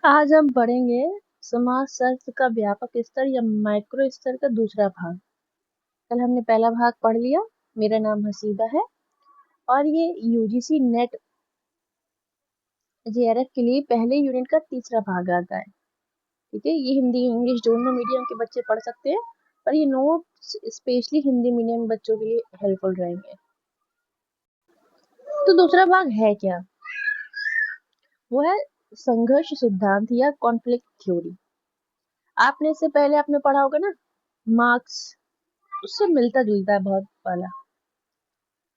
आज हम पढ़ेंगे समाज शास्त्र का व्यापक स्तर या माइक्रो स्तर का दूसरा भाग। कल हमने पहला भाग पढ़ लिया। मेरा नाम हसीबा है और ये यूजीसी नेट जेआरएफ के लिए पहले यूनिट का तीसरा भाग आता है। ठीक है, ये हिंदी इंग्लिश दोनों मीडियम के बच्चे पढ़ सकते हैं, पर ये नोट्स स्पेशली हिंदी मीडियम बच्चों के लिए हेल्पफुल रहेंगे। तो दूसरा भाग है क्या? वो है संघर्ष सिद्धांत या कॉन्फ्लिक्ट थ्योरी। आपने इससे पहले आपने पढ़ा होगा ना, मार्क्स, उससे मिलता जुलता है बहुत वाला।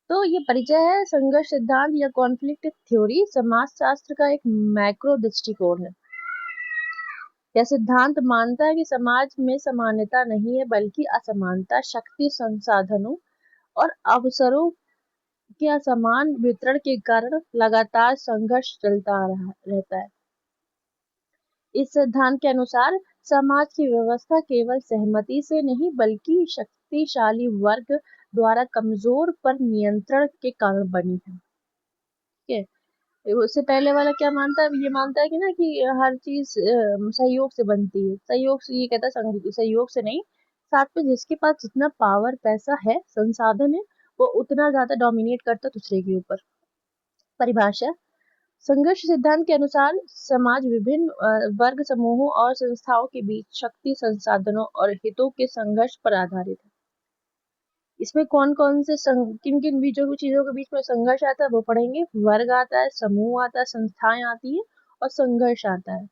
तो ये परिचय है। संघर्ष सिद्धांत या कॉन्फ्लिक्ट थ्योरी समाजशास्त्र का एक मैक्रो दृष्टिकोण है। यह सिद्धांत मानता है कि समाज में समानता नहीं है, बल्कि असमानता, शक्ति, संसाधनों और अवसरों के असमान वितरण के कारण लगातार संघर्ष चलता रहता है। इस सिद्धांत के अनुसार समाज की व्यवस्था केवल सहमति से नहीं, बल्कि शक्तिशाली वर्ग द्वारा कमजोर पर नियंत्रण के कारण बनी है। ठीक है, उससे पहले वाला क्या मानता है? ये मानता है कि ना कि हर चीज सहयोग से बनती है। सहयोग से, ये कहता है सहयोग से नहीं, साथ में जिसके पास जितना पावर, पैसा है, संसाधन है, वो उतना ज्यादा डोमिनेट करता दूसरे के ऊपर। परिभाषा: संघर्ष सिद्धांत के अनुसार समाज विभिन्न वर्ग समूहों और संस्थाओं के बीच शक्ति, संसाधनों और हितों के संघर्ष पर आधारित है। इसमें कौन कौन से किन किन बीचों की चीजों के बीच में संघर्ष आता है वो पढ़ेंगे। वर्ग आता है, समूह आता है, संस्थाएं आती है और संघर्ष आता है।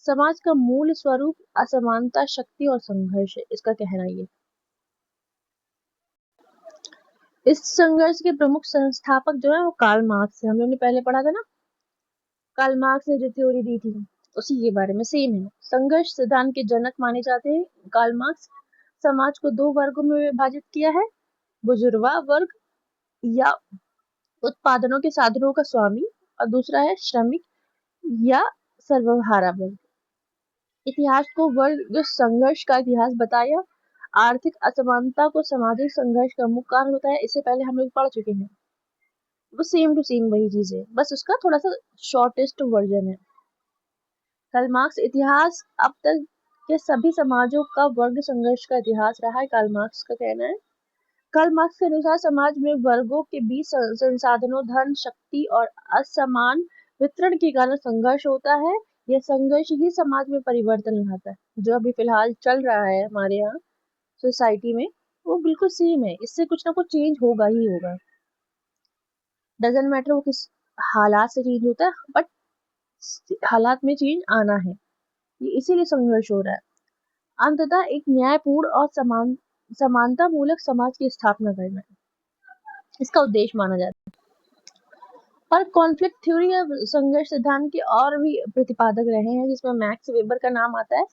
समाज का मूल स्वरूप असमानता, शक्ति और संघर्ष है, इसका कहना ये। इस संघर्ष के प्रमुख संस्थापक जो है वो कार्ल मार्क्स है। हम लोगों ने पहले पढ़ा था ना, कार्ल मार्क्स ने जो थ्योरी दी थी उसी के बारे में सेम है। संघर्ष सिद्धांत के जनक माने जाते हैं कार्ल मार्क्स। समाज को दो वर्गों में विभाजित किया है: बुजुर्गा वर्ग या उत्पादनों के साधनों का स्वामी, और दूसरा है श्रमिक या सर्वहारा वर्ग। इतिहास को वर्ग संघर्ष का इतिहास बताया। आर्थिक असमानता को सामाजिक संघर्ष का मुख्य कारण बताया। इससे पहले हम लोग पढ़ चुके हैं। वो सेम टू सेम वही चीज है, बस उसका थोड़ा सा शॉर्टेस्ट वर्जन है। कार्ल मार्क्स: इतिहास अब तक के सभी समाजों का वर्ग संघर्ष का इतिहास रहा है, कार्ल मार्क्स का कहना है। कार्ल मार्क्स के अनुसार समाज में वर्गों के बीच संसाधनों, धन, शक्ति और असमान वितरण के कारण संघर्ष होता है। यह संघर्ष ही समाज में परिवर्तन लाता है। जो अभी फिलहाल चल रहा है हमारे यहाँ सोसाइटी में, वो बिल्कुल सेम है। इससे कुछ ना कुछ चेंज होगा ही होगा। डजेंट मैटर वो किस हालात से चेंज होता है, बट हालात में चेंज आना है, ये इसीलिए संघर्ष हो रहा है। अंततः एक न्यायपूर्ण और समानता मूलक समाज की स्थापना करना है, इसका उद्देश्य माना जाता है। और कॉन्फ्लिक्ट थ्योरी या संघर्ष सिद्धांत के और भी प्रतिपादक रहे हैं, जिसमें मैक्स वेबर का नाम आता है।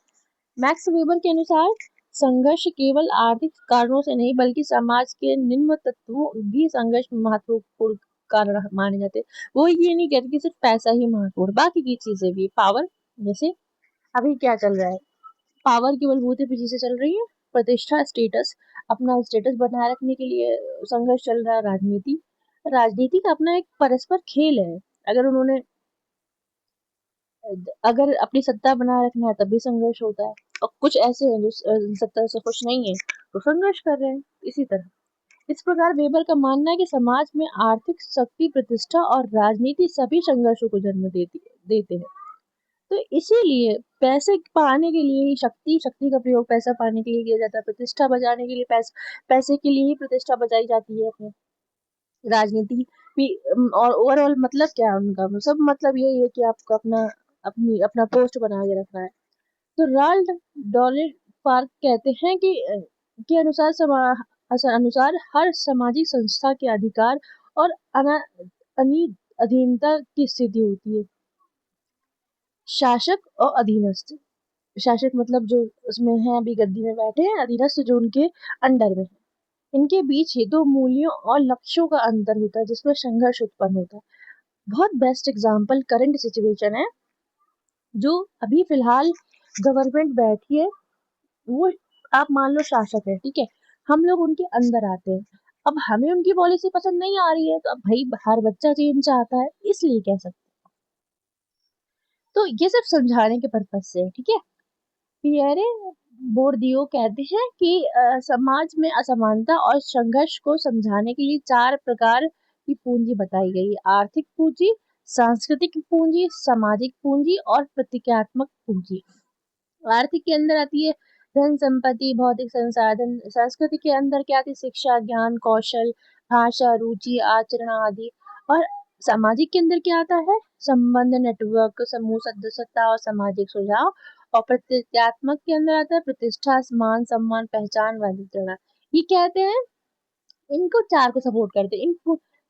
मैक्स वेबर के अनुसार संघर्ष केवल आर्थिक कारणों से नहीं, बल्कि समाज के निम्न तत्वों भी संघर्ष में महत्वपूर्ण कारण माने जाते हैं। वो ये नहीं कहते कि सिर्फ पैसा ही महत्वपूर्ण, बाकी की चीजें भी। पावर, जैसे अभी क्या चल रहा है, पावर की बलबूते पे चीजें चल रही है। प्रतिष्ठा, स्टेटस, अपना स्टेटस बनाए रखने के लिए संघर्ष चल रहा है। राजनीति, राजनीति का अपना एक परस्पर खेल है। अगर अपनी सत्ता बनाए रखना है तब भी संघर्ष होता है, और कुछ ऐसे हैं जो सत्ता से खुश नहीं है तो संघर्ष कर रहे हैं। इसी तरह इस प्रकार वेबर का मानना है कि समाज में आर्थिक शक्ति, प्रतिष्ठा और राजनीति सभी संघर्षों को जन्म देते हैं। तो इसीलिए पैसे पाने के लिए ही शक्ति का प्रयोग पैसा पाने के लिए किया जाता है। प्रतिष्ठा बचाने के लिए पैसे के लिए ही प्रतिष्ठा बचाई जाती है अपनी। राजनीति भी और ओवरऑल मतलब क्या है उनका, सब मतलब यही है कि आपको अपना पोस्ट बना के रखना है। तो राल्ड डॉलेट पार्क कहते हैं कि के अनुसार अनुसार हर सामाजिक संस्था के अधिकार और अधीनता की स्थिति होती है। शासक और अधीनस्थ। शासक मतलब जो उसमें है, अभी गद्दी में बैठे हैं। अधीनस्थ जो उनके अंडर में है। इनके बीच हितों, मूल्यों और लक्ष्यों का अंतर होता है, जिसमें संघर्ष उत्पन्न होता है। बहुत बेस्ट एग्जाम्पल करंट सिचुएशन है, जो अभी फिलहाल गवर्नमेंट बैठी है। वो आप मान लो शासक है, ठीक है, हम लोग उनके अंदर आते हैं। अब हमें उनकी पॉलिसी पसंद नहीं आ रही है, तो अब भाई हर बच्चा चेंज चाहता है, इसलिए कह सकते हैं। तो ये सब समझाने के पर्पज से है, ठीक है। पियरे बोर्दियो कहते हैं कि समाज में असमानता और संघर्ष को समझाने के लिए 4 प्रकार की पूंजी बताई गई है। आर्थिक पूंजी, सांस्कृतिक पूंजी, सामाजिक पूंजी और प्रतीकात्मक पूंजी। आर्थिक के अंदर आती है धन संपत्ति, भौतिक संसाधन। संस्कृति के अंदर क्या आती है? शिक्षा, ज्ञान, कौशल, भाषा, रुचि, आचरण आदि। और सामाजिक के अंदर क्या आता है? संबंध, नेटवर्क, समूह सदस्यता और सामाजिक सुझाव। और प्रतीकात्मक के अंदर आता है प्रतिष्ठा, मान, सम्मान, पहचान, वैधता। ये कहते हैं इनको 4 को सपोर्ट करते हैं। इन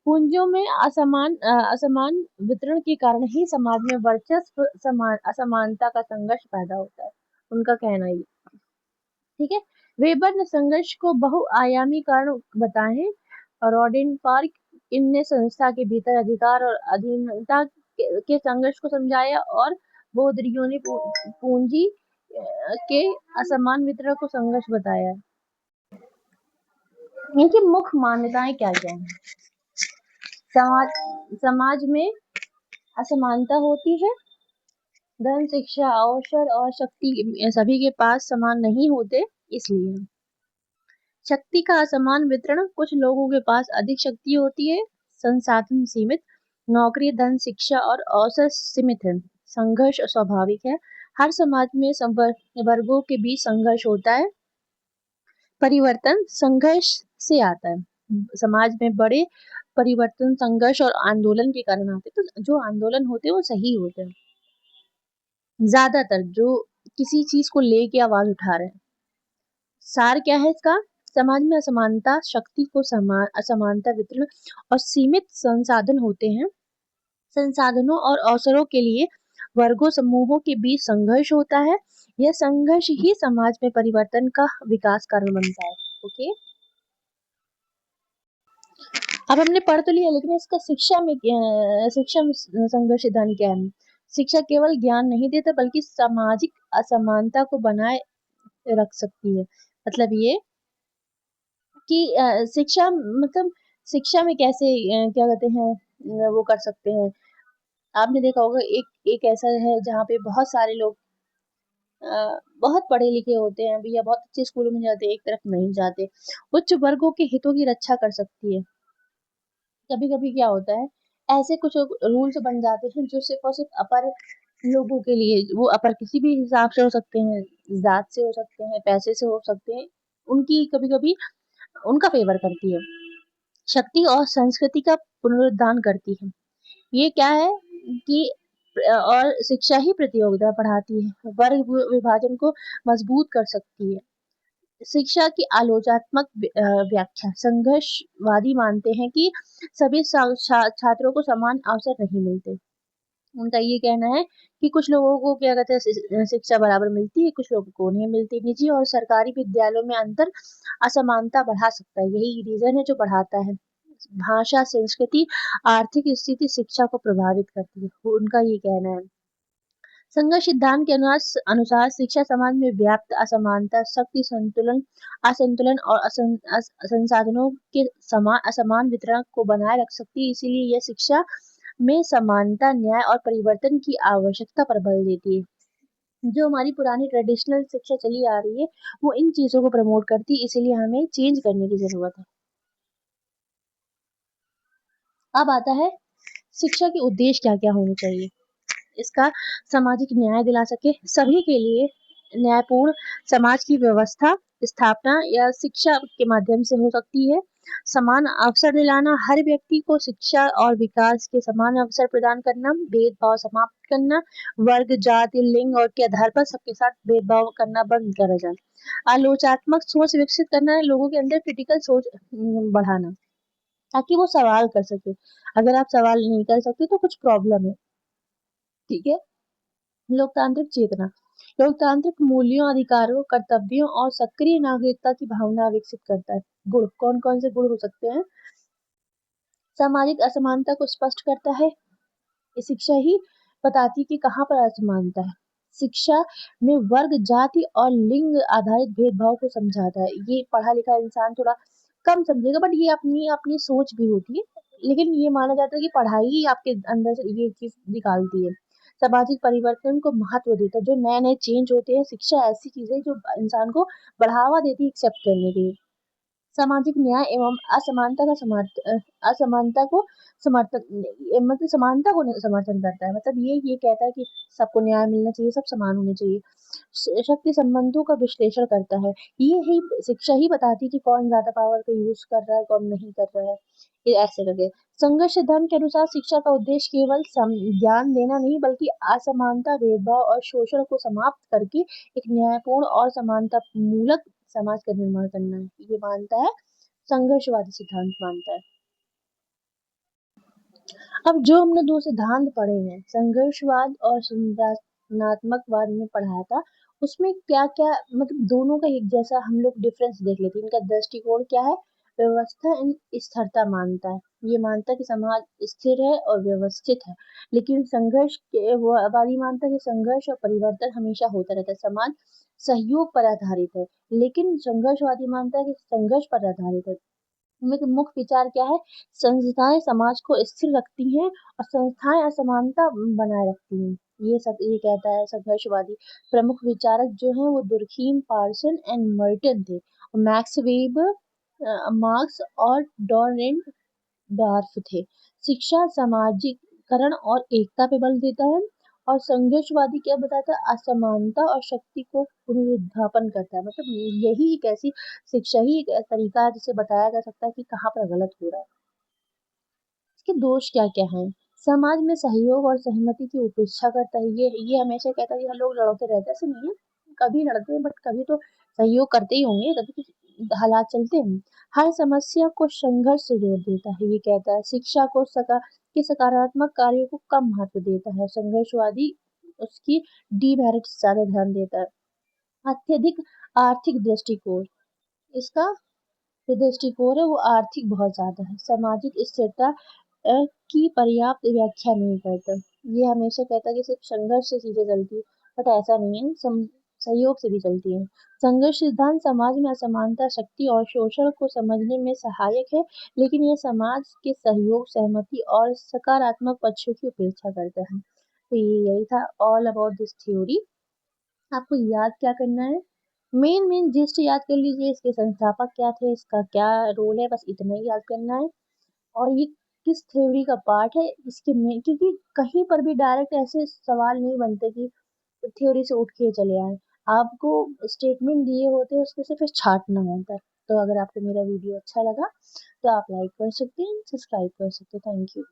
पूंजियों में असमान वितरण के कारण ही समाज में वर्चस्व, असमानता का संघर्ष पैदा होता है। उनका कहना ये, ठीक है। वेबर ने संघर्ष को बहुआयामी कारण बताए और रॉडिन पार्क इनने संस्था के भीतर अधिकार और अधीनता के संघर्ष को समझाया और बोर्दियो ने पूंजी के असमान वितरण को संघर्ष बताया। इनकी मुख्य मान्यताएं क्या क्या हैं? समाज में असमानता होती है। धन, शिक्षा, अवसर और शक्ति सभी के पास समान नहीं होते, इसलिए शक्ति का असमान वितरण। कुछ लोगों के पास अधिक शक्ति होती है, संसाधन सीमित, नौकरी, धन, शिक्षा और अवसर सीमित है। संघर्ष स्वाभाविक है। हर समाज में वर्गों के बीच संघर्ष होता है। परिवर्तन संघर्ष से आता है। समाज में बड़े परिवर्तन संघर्ष और आंदोलन के कारण आते हैं। तो जो आंदोलन होते हैं वो सही होते हैं, ज्यादातर जो किसी चीज को लेके आवाज उठा रहे हैं। सार क्या है इसका? समाज में असमानता, शक्ति को असमानता वितरण और सीमित संसाधन होते हैं। संसाधनों और अवसरों के लिए वर्गों, समूहों के बीच संघर्ष होता है। यह संघर्ष ही समाज में परिवर्तन का विकास कारण बनता है। ओके, अब हमने पढ़ तो लिया, लेकिन इसका शिक्षा में संघर्ष सिद्धांत क्या है? शिक्षा केवल ज्ञान नहीं देता बल्कि सामाजिक असमानता को बनाए रख सकती है। मतलब ये कि शिक्षा मतलब शिक्षा में कैसे क्या कहते हैं वो कर सकते हैं। आपने देखा होगा एक एक ऐसा है जहाँ पे बहुत सारे लोग बहुत पढ़े लिखे होते हैं या बहुत अच्छे स्कूलों में जाते हैं, एक तरफ नहीं जाते। उच्च वर्गों के हितों की रक्षा कर सकती है। कभी कभी क्या होता है, ऐसे कुछ रूल्स बन जाते हैं जो सिर्फ और सिर्फ अपर लोगों के लिए, वो अपर किसी भी हिसाब से हो सकते हैं, जात से हो सकते हैं, पैसे से हो सकते हैं, उनकी कभी कभी उनका फेवर करती है। शक्ति और संस्कृति का पुनरुद्धार करती है। ये क्या है कि और शिक्षा ही प्रतियोगिता बढ़ाती है, वर्ग विभाजन को मजबूत कर सकती है। शिक्षा की आलोचनात्मक व्याख्या। संघर्षवादी मानते हैं कि सभी छात्रों को समान अवसर नहीं मिलते। उनका ये कहना है कि कुछ लोगों को क्या कहते हैं शिक्षा बराबर मिलती है, कुछ लोगों को नहीं मिलती। निजी और सरकारी विद्यालयों में अंतर असमानता बढ़ा सकता है, यही रीजन है जो बढ़ाता है। भाषा, संस्कृति, आर्थिक स्थिति शिक्षा को प्रभावित करती है, उनका ये कहना है। संघर्ष सिद्धांत के अनुसार शिक्षा समाज में व्याप्त असमानता, शक्ति संतुलन, असंतुलन और संसाधनों के असमान वितरण को बनाए रख सकती है। इसीलिए यह शिक्षा में समानता, न्याय और परिवर्तन की आवश्यकता पर बल देती है। जो हमारी पुरानी ट्रेडिशनल शिक्षा चली आ रही है वो इन चीजों को प्रमोट करती है, इसीलिए हमें चेंज करने की जरूरत है। अब आता है शिक्षा के उद्देश्य क्या क्या होने चाहिए। इसका सामाजिक न्याय दिला सके, सभी के लिए न्यायपूर्ण समाज की व्यवस्था स्थापना या शिक्षा के माध्यम से हो सकती है। समान अवसर दिलाना, हर व्यक्ति को शिक्षा और विकास के समान अवसर प्रदान करना, भेदभाव समाप्त करना, वर्ग, जाति, लिंग और के आधार पर सबके साथ भेदभाव करना बंद करा जाए। आलोचनात्मक सोच विकसित करना, लोगों के अंदर क्रिटिकल सोच बढ़ाना ताकि वो सवाल कर सके। अगर आप सवाल नहीं कर सकते तो कुछ प्रॉब्लम है, ठीक है। लोकतांत्रिक चेतना, लोकतांत्रिक मूल्यों, अधिकारों, कर्तव्यों और सक्रिय नागरिकता की भावना विकसित करता है। गुण, कौन कौन से गुण हो सकते हैं? सामाजिक असमानता को स्पष्ट करता है, ये शिक्षा ही बताती कि कहाँ पर असमानता है। शिक्षा में वर्ग, जाति और लिंग आधारित भेदभाव को समझाता है। ये पढ़ा लिखा इंसान थोड़ा कम समझेगा, बट ये अपनी अपनी सोच भी होती है, लेकिन ये माना जाता है कि पढ़ाई ही आपके अंदर से ये चीज निकालती है। सामाजिक परिवर्तन को महत्व देता है। जो नए-नए चेंज होते हैं, शिक्षा ऐसी चीज़ है जो इंसान को बढ़ावा देती है एक्सेप्ट करने के लिए। सामाजिक न्याय एवं असमानता को समर्थन मतलब समानता को समर्थन करता है। मतलब ये कहता है कि सबको न्याय मिलना चाहिए, सब समान होने चाहिए। शक्ति संबंधों का विश्लेषण करता है। ये ही शिक्षा ही बताती है कि कौन ज्यादा पावर का यूज कर रहा है, कौन नहीं कर रहा है। ये ऐसे करके संघर्ष सिद्धांत के अनुसार शिक्षा का उद्देश्य केवल ज्ञान देना नहीं, बल्कि असमानता, भेदभाव और शोषण को समाप्त करके एक न्यायपूर्ण और समानता मूलक समाज का निर्माण करना है। ये मानता है, संघर्षवादी सिद्धांत मानता है। अब जो हमने दो सिद्धांत पढ़े हैं, संघर्षवाद और संरचनात्मकवाद में पढ़ा था, उसमें क्या क्या मतलब दोनों का एक जैसा हम लोग डिफरेंस देख लेते हैं। इनका दृष्टिकोण क्या है? व्यवस्था इन स्थिरता मानता है। ये मानता है कि समाज स्थिर है और व्यवस्थित है। लेकिन संघर्ष के वो वादी मानता है कि संघर्ष और परिवर्तन हमेशा होता रहता है। समाज सहयोग पर आधारित है, लेकिन संघर्षवादी मानता है कि संघर्ष पर आधारित है। मुख्य विचार क्या है? संस्थाएं समाज को स्थिर रखती हैं और संस्थाएं असमानता बनाए रखती हैं। ये कहता है संघर्षवादी। प्रमुख विचारक जो हैं वो दुर्खीम, पार्सन एंड मर्टन थे। मैक्स वेबर, मार्क्स और डॉरेंट डार्फ थे। शिक्षा सामाजिकरण और एकता पे बल देता है, और संघर्षवादी क्या बताता है? असमानता और शक्ति को पुनरुत्थापन करता है। मतलब यही एक ऐसी शिक्षा ही एक तरीका है जिसे बताया जा सकता है कि कहाँ पर गलत हो रहा है। इसके दोष क्या क्या हैं? समाज में सहयोग और सहमति की उपेक्षा करता है। ये हमेशा कहता है कि हम लोग लड़ते रहते हैं। ऐसे नहीं है, कभी लड़ते हैं बट कभी तो सहयोग करते ही होंगे, तभी तो हालात चलते हैं। हर समस्या को संघर्ष से जोड़ देता है। ये कहता है शिक्षा को सकारात्मक कार्यों को कम महत्व देता है। संघर्षवादी उसकी डीमेरिट ज्यादा ध्यान देता है। अत्यधिक आर्थिक दृष्टिकोण, इसका जो दृष्टिकोण है वो आर्थिक बहुत ज्यादा है। सामाजिक स्थिरता की पर्याप्त व्याख्या नहीं करता। ये हमेशा कहता है कि सिर्फ संघर्ष से चीजें चलती है, बट ऐसा नहीं है, सहयोग से भी चलती है। संघर्ष सिद्धांत समाज में असमानता, शक्ति और शोषण को समझने में सहायक है, लेकिन यह समाज के सहयोग, सहमति और सकारात्मक पक्षों की उपेक्षा करता है। तो ये यही था ऑल अबाउट दिस थ्योरी। आपको याद क्या करना है? मेन जिस्ट याद कर लीजिए, इसके संस्थापक क्या थे, इसका क्या रोल है, बस इतना ही याद करना है। और ये किस थ्योरी का पार्ट है, इसके में, क्योंकि कहीं पर भी डायरेक्ट ऐसे सवाल नहीं बनते कि थ्योरी से उठ के चले आए। आपको स्टेटमेंट दिए होते हैं, उसको सिर्फ छाटना होता है। तो अगर आपको मेरा वीडियो अच्छा लगा तो आप लाइक कर सकते हैं, सब्सक्राइब कर सकते हैं। Thank you.